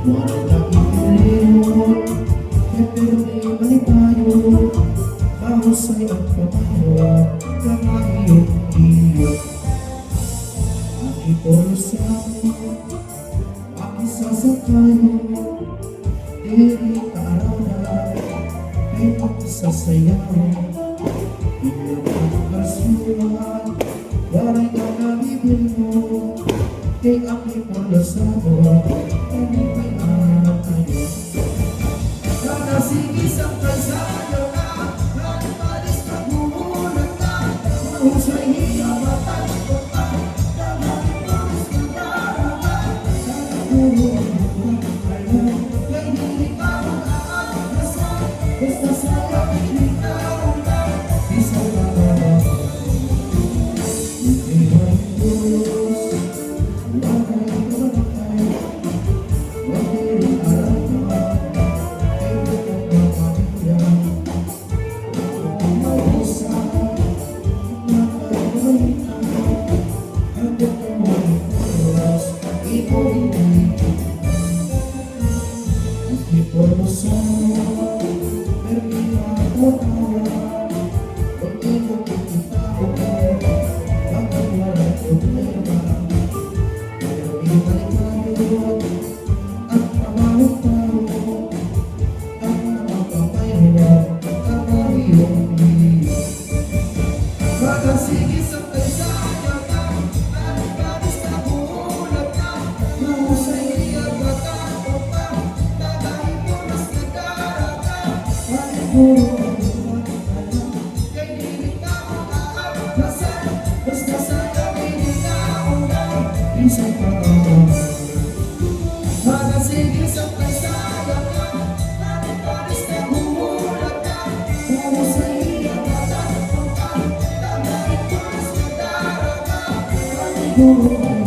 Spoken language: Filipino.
Walang nakikiremot, pero di balik tayo. Mahusay at pabayo, kama iyong iyo. Nakiporosayo, makisasakayo, diri kaarawan, ay makisasayaw. Iyong pagkasuhan, waray kagamibin mo, kay aking porosado, hindi may anak tayo. Kakasigis ang kalsado na, halimalis na bumulat na, mahusay hiya matagpot na, kamaling pulis na darama, sana puro ang buwan kayo, kay hindi ka mag-aalasan, basta sa'yo pinitaw na, isang kakawa. Hindi mo ang Diyos, wagay kabatay, wagay rin aral na, kay bukong mapapigyan. Ang mahusay, nakagalitan, ang bukong Diyos, ikaw hindi. Iporosay, pergi ako tawa, kung di mo pinitaw ka, bakit walang problema? Pero ibalik tayo, at pamahot tayo, at napapapayro, kabariyong iyo. Pagkasigis ang kaysaya ka, at paris na buulat ka, mahusay at matakot ka, tagay mo mas nagdara ka, bakit puro ang buwan ka na, kay dili ka makaaklasan, basta sa'yo pinitaw na, isang kakawa. Pagkasigis ang kaysaya ka, at paris na buulat ka, mahusay at matakot ka, tagay mo mas nagdara ka, bakit puro ang